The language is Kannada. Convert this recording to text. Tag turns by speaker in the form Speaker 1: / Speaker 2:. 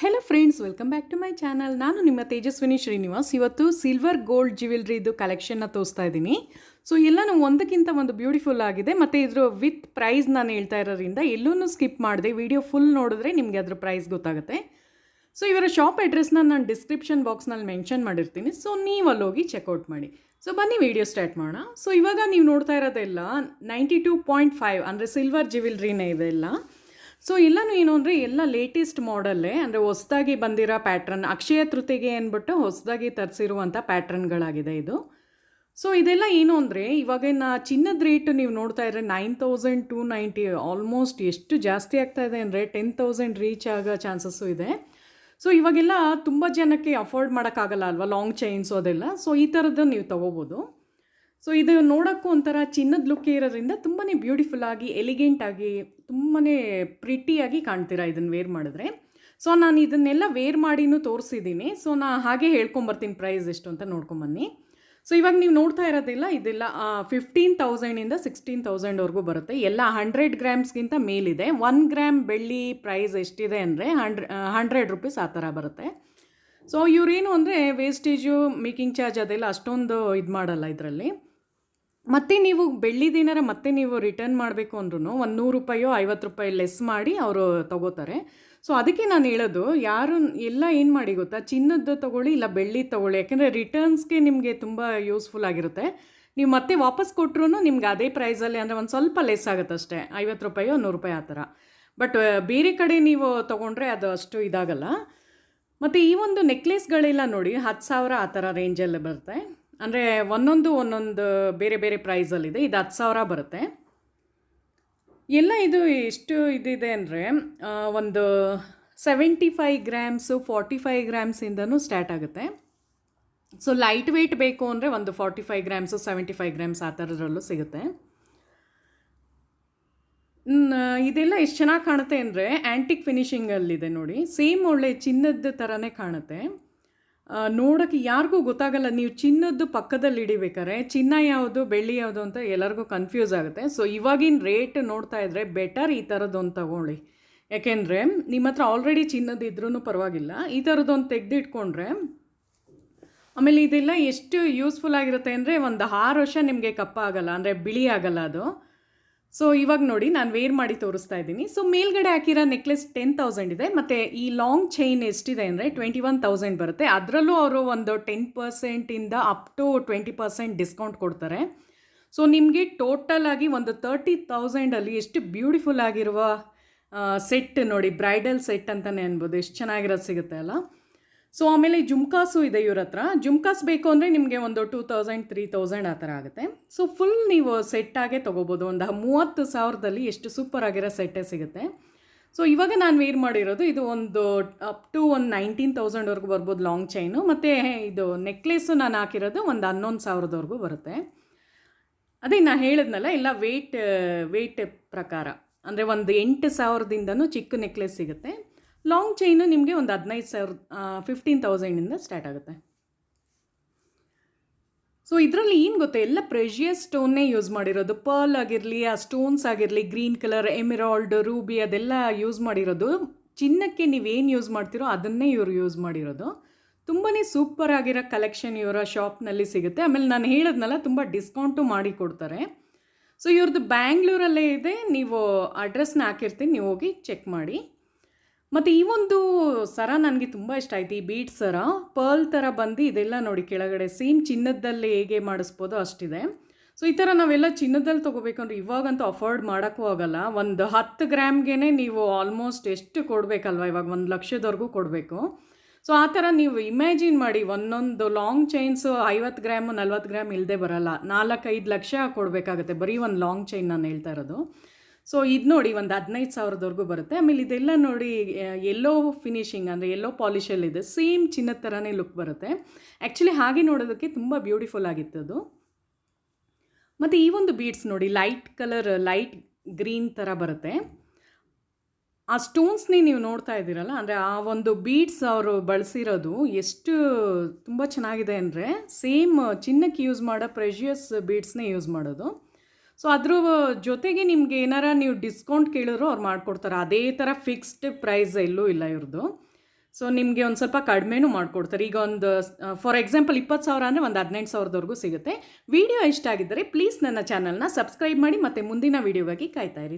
Speaker 1: Hello friends, welcome back to my channel. ನಾನು ನಿಮ್ಮ ತೇಜಸ್ವಿನಿ ಶ್ರೀನಿವಾಸ್. ಇವತ್ತು ಸಿಲ್ವರ್ ಗೋಲ್ಡ್ ಜ್ಯುವೆಲ್ರಿದು ಕಲೆಕ್ಷನ್ನ ತೋರಿಸ್ತಾ ಇದ್ದೀನಿ. ಸೊ ಎಲ್ಲನೂ ಒಂದಕ್ಕಿಂತ ಒಂದು ಬ್ಯೂಟಿಫುಲ್ ಆಗಿದೆ. ಮತ್ತು ಇದ್ರ ವಿತ್ ಪ್ರೈಸ್ ನಾನು ಹೇಳ್ತಾ ಇರೋದ್ರಿಂದ ಎಲ್ಲೂ ಸ್ಕಿಪ್ ಮಾಡಿದೆ. ವಿಡಿಯೋ ಫುಲ್ ನೋಡಿದ್ರೆ ನಿಮಗೆ ಅದ್ರ ಪ್ರೈಸ್ ಗೊತ್ತಾಗುತ್ತೆ. ಸೊ ಇವರ ಶಾಪ್ ಅಡ್ರೆಸ್ನ ನಾನು ಡಿಸ್ಕ್ರಿಪ್ಷನ್ ಬಾಕ್ಸ್ನಲ್ಲಿ ಮೆನ್ಷನ್ ಮಾಡಿರ್ತೀನಿ. ಸೊ ನೀವು ಅಲ್ಲೋಗಿ ಚೆಕ್ಔಟ್ ಮಾಡಿ. ಸೊ ಬನ್ನಿ ವಿಡಿಯೋ ಸ್ಟಾರ್ಟ್ ಮಾಡೋಣ. ಸೊ ಇವಾಗ ನೀವು ನೋಡ್ತಾ ಇರೋದೆಲ್ಲ 92.5 ಅಂದರೆ ಸಿಲ್ವರ್ ಜ್ಯುವೆಲ್ರಿನೇ ಇದೆಲ್ಲ. ಸೊ ಎಲ್ಲನೂ ಏನು ಅಂದರೆ ಎಲ್ಲ ಲೇಟೆಸ್ಟ್ ಮಾಡಲ್ಲೇ, ಅಂದರೆ ಹೊಸದಾಗಿ ಬಂದಿರೋ ಪ್ಯಾಟ್ರನ್, ಅಕ್ಷಯ ತೃತೀಯಗೆ ಅಂದ್ಬಿಟ್ಟು ಹೊಸದಾಗಿ ತರಿಸಿರುವಂಥ ಪ್ಯಾಟ್ರನ್ಗಳಾಗಿದೆ ಇದು. ಸೊ ಇದೆಲ್ಲ ಏನು ಅಂದರೆ ಇವಾಗಿನ ಚಿನ್ನದ ರೇಟ್ ನೀವು ನೋಡ್ತಾ ಇದ್ರೆ 9,290 ಆಲ್ಮೋಸ್ಟ್ ಎಷ್ಟು ಜಾಸ್ತಿ ಆಗ್ತಾ ಇದೆ ಅಂದರೆ 10,000 ರೀಚ್ ಆಗೋ ಚಾನ್ಸಸ್ಸು ಇದೆ. ಸೊ ಇವಾಗೆಲ್ಲ ತುಂಬ ಜನಕ್ಕೆ ಅಫೋರ್ಡ್ ಮಾಡೋಕ್ಕಾಗಲ್ಲ ಅಲ್ವಾ, ಲಾಂಗ್ ಚೈನ್ಸು ಅದೆಲ್ಲ. ಸೊ ಈ ಥರದ್ದು ನೀವು ತೊಗೋಬೋದು. ಸೊ ಇದು ನೋಡೋಕ್ಕೂ ಒಂಥರ ಚಿನ್ನದ ಲುಕ್ ಇರೋದ್ರಿಂದ ತುಂಬಾ ಬ್ಯೂಟಿಫುಲ್ಲಾಗಿ, ಎಲಿಗೆಂಟಾಗಿ, ತುಂಬಾ ಪ್ರಿಟಿಯಾಗಿ ಕಾಣ್ತೀರಾ ಇದನ್ನು ವೇರ್ ಮಾಡಿದ್ರೆ. ಸೊ ನಾನು ಇದನ್ನೆಲ್ಲ ವೇರ್ ಮಾಡಿನೂ ತೋರಿಸಿದ್ದೀನಿ. ಸೊ ನಾನು ಹಾಗೆ ಹೇಳ್ಕೊಂಬರ್ತೀನಿ ಪ್ರೈಸ್ ಎಷ್ಟು ಅಂತ ನೋಡ್ಕೊಂಬನ್ನಿ. ಸೊ ಇವಾಗ ನೀವು ನೋಡ್ತಾ ಇರೋದಿಲ್ಲ, ಇದೆಲ್ಲ 15,000ಇಂದ 16,000ವರೆಗೂ ಬರುತ್ತೆ. ಎಲ್ಲ 100 ಗ್ರಾಮ್ಸ್ಗಿಂತ ಮೇಲಿದೆ. 1 ಗ್ರಾಮ್ ಬೆಳ್ಳಿ ಪ್ರೈಸ್ ಎಷ್ಟಿದೆ ಅಂದರೆ 100 ರೂಪೀಸ್ ಆ ಥರ ಬರುತ್ತೆ. ಸೊ ಇವರೇನು ಅಂದರೆ ವೇಸ್ಟೇಜು, ಮೇಕಿಂಗ್ ಚಾರ್ಜ್ ಅದೆಲ್ಲ ಅಷ್ಟೊಂದು ಇದು ಮಾಡಲ್ಲ ಇದರಲ್ಲಿ. ಮತ್ತು ನೀವು ಬೆಳ್ಳಿದೇನಾರ ಮತ್ತೆ ನೀವು ರಿಟರ್ನ್ ಮಾಡಬೇಕು ಅಂದ್ರೂ ಒಂದು 100 ರೂಪಾಯೋ 50 ರೂಪಾಯಿ ಲೆಸ್ ಮಾಡಿ ಅವರು ತೊಗೋತಾರೆ. ಸೊ ಅದಕ್ಕೆ ನಾನು ಹೇಳೋದು, ಯಾರು ಎಲ್ಲ ಏನು ಮಾಡಿ ಗೊತ್ತಾ, ಚಿನ್ನದ್ದು ತೊಗೊಳ್ಳಿ ಇಲ್ಲ ಬೆಳ್ಳಿ ತೊಗೊಳ್ಳಿ. ಯಾಕೆಂದರೆ ರಿಟರ್ನ್ಸ್ಗೆ ನಿಮಗೆ ತುಂಬ ಯೂಸ್ಫುಲ್ ಆಗಿರುತ್ತೆ. ನೀವು ಮತ್ತೆ ವಾಪಸ್ ಕೊಟ್ಟರು ನಿಮ್ಗೆ ಅದೇ ಪ್ರೈಸಲ್ಲಿ, ಅಂದರೆ ಒಂದು ಸ್ವಲ್ಪ ಲೆಸ್ ಆಗುತ್ತೆ ಅಷ್ಟೇ, 50 ರೂಪಾಯೋ 100 ರೂಪಾಯಿ ಆ ಥರ. ಬಟ್ ಬೇರೆ ಕಡೆ ನೀವು ತೊಗೊಂಡ್ರೆ ಅದು ಅಷ್ಟು ಇದಾಗಲ್ಲ. ಮತ್ತು ಈ ಒಂದು ನೆಕ್ಲೆಸ್ಗಳೆಲ್ಲ ನೋಡಿ 10,000 ಆ ಥರ ರೇಂಜಲ್ಲಿ ಬರುತ್ತೆ. ಅಂದರೆ ಒಂದೊಂದು ಬೇರೆ ಬೇರೆ ಪ್ರೈಸಲ್ಲಿದೆ. ಇದು 10,000 ಬರುತ್ತೆ. ಎಲ್ಲ ಇದು ಎಷ್ಟು ಇದಿದೆ ಅಂದರೆ ಒಂದು 75 ಗ್ರಾಮ್ಸು 45 ಗ್ರಾಮ್ಸಿಂದನೂ ಸ್ಟಾರ್ಟ್ ಆಗುತ್ತೆ. ಸೊ ಲೈಟ್ ವೆಯ್ಟ್ ಬೇಕು ಅಂದರೆ ಒಂದು 45 ಗ್ರಾಮ್ಸು 75 ಗ್ರಾಮ್ಸ್ ಆ ಥರದ್ರಲ್ಲೂ ಸಿಗುತ್ತೆ. ಇದೆಲ್ಲ ಎಷ್ಟು ಚೆನ್ನಾಗಿ ಕಾಣುತ್ತೆ ಅಂದರೆ ಆ್ಯಂಟಿಕ್ ಫಿನಿಷಿಂಗಲ್ಲಿದೆ ನೋಡಿ. ಸೇಮ್ ಒಳ್ಳೆ ಚಿನ್ನದ ಥರನೇ ಕಾಣುತ್ತೆ. ನೋಡೋಕ್ಕೆ ಯಾರಿಗೂ ಗೊತ್ತಾಗಲ್ಲ. ನೀವು ಚಿನ್ನದ್ದು ಪಕ್ಕದಲ್ಲಿ ಹಿಡಿಬೇಕಾರೆ ಚಿನ್ನ ಯಾವುದು ಬೆಳ್ಳಿ ಯಾವುದು ಅಂತ ಎಲ್ಲರಿಗೂ ಕನ್ಫ್ಯೂಸ್ ಆಗುತ್ತೆ. ಸೊ ಇವಾಗಿನ ರೇಟ್ ನೋಡ್ತಾ ಇದ್ದರೆ ಬೆಟರ್ ಈ ಥರದ್ದೊಂದು ತಗೊಳ್ಳಿ. ಯಾಕೆಂದರೆ ನಿಮ್ಮ ಹತ್ರ ಆಲ್ರೆಡಿ ಚಿನ್ನದ್ದು ಇದ್ರೂ ಪರವಾಗಿಲ್ಲ, ಈ ಥರದ್ದೊಂದು ತೆಗೆದಿಟ್ಕೊಂಡ್ರೆ ಆಮೇಲೆ ಇದೆಲ್ಲ ಎಷ್ಟು ಯೂಸ್ಫುಲ್ ಆಗಿರುತ್ತೆ ಅಂದರೆ ಒಂದು 6 ವರ್ಷ ನಿಮಗೆ ಕಪ್ಪ ಆಗಲ್ಲ, ಅಂದರೆ ಬಿಳಿ ಆಗಲ್ಲ ಅದು. ಸೊ ಇವಾಗ ನೋಡಿ ನಾನು ವೇರ್ ಮಾಡಿ ತೋರಿಸ್ತಾ ಇದ್ದೀನಿ. ಸೊ ಮೇಲ್ಗಡೆ ಹಾಕಿರೋ ನೆಕ್ಲೆಸ್ 10,000 ಇದೆ. ಮತ್ತು ಈ ಲಾಂಗ್ ಚೈನ್ ಎಷ್ಟಿದೆ ಅಂದರೆ 21,000 ಬರುತ್ತೆ. ಅದರಲ್ಲೂ ಅವರು ಒಂದು 10%ಇಂದ ಅಪ್ ಟು 20% ಡಿಸ್ಕೌಂಟ್ ಕೊಡ್ತಾರೆ. ಸೊ ನಿಮಗೆ ಟೋಟಲ್ ಆಗಿ ಒಂದು 30,000ಅಲ್ಲಿ ಎಷ್ಟು ಬ್ಯೂಟಿಫುಲ್ ಆಗಿರುವ ಸೆಟ್ ನೋಡಿ, ಬ್ರೈಡಲ್ ಸೆಟ್ ಅಂತಲೇ ಅನ್ಬೋದು. ಎಷ್ಟು ಚೆನ್ನಾಗಿರೋದು ಸಿಗುತ್ತೆ ಅಲ್ಲ. ಸೊ ಆಮೇಲೆ ಜುಮ್ಕಾಸು ಇದೆ ಇವ್ರ ಹತ್ರ. ಜುಮ್ಕಾಸ್ ಬೇಕು ಅಂದರೆ ನಿಮಗೆ ಒಂದು 2,000 3,000 ಆ ಥರ ಆಗುತ್ತೆ. ಸೊ ಫುಲ್ ನೀವು ಸೆಟ್ಟಾಗೆ ತೊಗೋಬೋದು. ಒಂದು 30,000ದಲ್ಲಿ ಎಷ್ಟು ಸೂಪರ್ ಆಗಿರೋ ಸೆಟ್ಟೇ ಸಿಗುತ್ತೆ. ಸೊ ಇವಾಗ ನಾನು ವೇರ್ ಮಾಡಿರೋದು ಇದು ಒಂದು ಅಪ್ ಟು ಒಂದು 19,000ವರೆಗೂ ಬರ್ಬೋದು ಲಾಂಗ್ ಚೈನು. ಮತ್ತು ಇದು ನೆಕ್ಲೆಸ್ಸು ನಾನು ಹಾಕಿರೋದು ಒಂದು 11,000ವರೆಗೂ ಬರುತ್ತೆ. ಅದೇ ನಾನು ಹೇಳಿದ್ನಲ್ಲ, ಎಲ್ಲ ವೇಟ್ ಪ್ರಕಾರ, ಅಂದರೆ ಒಂದು 8,000ದಿಂದನೂ ಚಿಕ್ಕ ನೆಕ್ಲೆಸ್ ಸಿಗುತ್ತೆ. ಲಾಂಗ್ ಚೈನು ನಿಮಗೆ ಒಂದು 15,000 15,000ಇಂದ ಸ್ಟಾರ್ಟ್ ಆಗುತ್ತೆ. ಸೊ ಇದರಲ್ಲಿ ಏನು ಗೊತ್ತಾ, ಎಲ್ಲ ಪ್ರೆಷಿಯಸ್ ಸ್ಟೋನ್ನೇ ಯೂಸ್ ಮಾಡಿರೋದು. ಪರ್ಲ್ ಆಗಿರಲಿ, ಆ ಸ್ಟೋನ್ಸ್ ಆಗಿರಲಿ, ಗ್ರೀನ್ ಕಲರ್, ಎಮಿರಾಲ್ಡ್, ರೂಬಿ ಅದೆಲ್ಲ ಯೂಸ್ ಮಾಡಿರೋದು. ಚಿನ್ನಕ್ಕೆ ನೀವೇನು ಯೂಸ್ ಮಾಡ್ತೀರೋ ಅದನ್ನೇ ಇವರು ಯೂಸ್ ಮಾಡಿರೋದು. ತುಂಬಾ ಸೂಪರ್ ಆಗಿರೋ ಕಲೆಕ್ಷನ್ ಇವರ ಶಾಪ್ನಲ್ಲಿ ಸಿಗುತ್ತೆ. ಆಮೇಲೆ ನಾನು ಹೇಳಿದ್ನಲ್ಲ, ತುಂಬ ಡಿಸ್ಕೌಂಟು ಮಾಡಿ ಕೊಡ್ತಾರೆ. ಸೊ ಇವ್ರದ್ದು ಬ್ಯಾಂಗ್ಳೂರಲ್ಲೇ ಇದೆ. ನೀವು ಅಡ್ರೆಸ್ನ ಹಾಕಿರ್ತೀನಿ, ನೀವು ಹೋಗಿ ಚೆಕ್ ಮಾಡಿ. ಮತ್ತು ಈ ಒಂದು ಸರ ನನಗೆ ತುಂಬ ಇಷ್ಟ ಆಯಿತು. ಈ ಬೀಡ್ ಸರ ಪರ್ಲ್ ಥರ ಬಂದು ಇದೆಲ್ಲ ನೋಡಿ ಕೆಳಗಡೆ ಸೇಮ್ ಚಿನ್ನದಲ್ಲಿ ಹೇಗೆ ಮಾಡಿಸ್ಬೋದು ಅಷ್ಟಿದೆ. ಸೊ ಈ ಥರ ನಾವೆಲ್ಲ ಚಿನ್ನದಲ್ಲಿ ತೊಗೋಬೇಕಂದ್ರೆ ಇವಾಗಂತೂ ಅಫೋರ್ಡ್ ಮಾಡೋಕ್ಕೂ ಆಗೋಲ್ಲ. ಒಂದು 10 ಗ್ರಾಮ್ಗೆ ನೀವು ಆಲ್ಮೋಸ್ಟ್ ಎಷ್ಟು ಕೊಡಬೇಕಲ್ವ, ಇವಾಗ 1 ಲಕ್ಷದವರೆಗೂ ಕೊಡಬೇಕು. ಸೊ ಆ ಥರ ನೀವು ಇಮ್ಯಾಜಿನ್ ಮಾಡಿ, ಒಂದೊಂದು ಲಾಂಗ್ ಚೈನ್ಸು 50 ಗ್ರಾಮು 40 ಗ್ರಾಮ್ ಇಲ್ಲದೆ ಬರೋಲ್ಲ. 4-5 ಲಕ್ಷ ಕೊಡಬೇಕಾಗುತ್ತೆ ಬರೀ ಒಂದು ಲಾಂಗ್ ಚೈನ್ ನಾನು ಹೇಳ್ತಾ ಇರೋದು. ಸೊ ಇದು ನೋಡಿ ಒಂದು 15,000ವರೆಗೂ ಬರುತ್ತೆ. ಆಮೇಲೆ ಇದೆಲ್ಲ ನೋಡಿ ಎಲ್ಲೋ ಫಿನಿಷಿಂಗ್, ಅಂದರೆ ಎಲ್ಲೋ ಪಾಲಿಷಲ್ಲಿದೆ. ಸೇಮ್ ಚಿನ್ನದ ಥರನೇ ಲುಕ್ ಬರುತ್ತೆ. ಆ್ಯಕ್ಚುಲಿ ಹಾಗೆ ನೋಡೋದಕ್ಕೆ ತುಂಬ ಬ್ಯೂಟಿಫುಲ್ ಆಗಿತ್ತದು. ಮತ್ತು ಈ ಒಂದು ಬೀಡ್ಸ್ ನೋಡಿ, ಲೈಟ್ ಕಲರ್, ಲೈಟ್ ಗ್ರೀನ್ ಥರ ಬರುತ್ತೆ. ಆ ಸ್ಟೋನ್ಸ್ನೇ ನೀವು ನೋಡ್ತಾ ಇದ್ದೀರಲ್ಲ, ಅಂದರೆ ಆ ಒಂದು ಬೀಡ್ಸ್ ಅವರು ಬಳಸಿರೋದು ಎಷ್ಟು ತುಂಬ ಚೆನ್ನಾಗಿದೆ ಅಂದರೆ ಸೇಮ್ ಚಿನ್ನಕ್ಕೆ ಯೂಸ್ ಮಾಡೋ ಪ್ರೆಷಿಯಸ್ ಬೀಡ್ಸ್ನೇ ಯೂಸ್ ಮಾಡೋದು. ಸೊ ಅದ್ರ ಜೊತೆಗೆ ನಿಮ್ಗೆ ಏನಾರ ನೀವು ಡಿಸ್ಕೌಂಟ್ ಕೇಳಿದ್ರು ಅವ್ರು ಮಾಡಿಕೊಡ್ತಾರೆ. ಅದೇ ಥರ ಫಿಕ್ಸ್ಡ್ ಪ್ರೈಸ್ ಎಲ್ಲೂ ಇಲ್ಲ ಇವ್ರದ್ದು. ಸೊ ನಿಮಗೆ ಒಂದು ಸ್ವಲ್ಪ ಕಡಿಮೆನೂ ಮಾಡಿಕೊಡ್ತಾರೆ. ಈಗ ಒಂದು ಫಾರ್ ಎಕ್ಸಾಂಪಲ್ 20,000 ಅಂದರೆ ಒಂದು 18,000ದವರೆಗೂ ಸಿಗುತ್ತೆ. ವಿಡಿಯೋ ಇಷ್ಟ ಆಗಿದ್ದರೆ ಪ್ಲೀಸ್ ನನ್ನ ಚಾನಲ್ನ ಸಬ್ಸ್ಕ್ರೈಬ್ ಮಾಡಿ ಮತ್ತು ಮುಂದಿನ ವಿಡಿಯೋಗಾಗಿ ಕಾಯ್ತಾ ಇರಿ.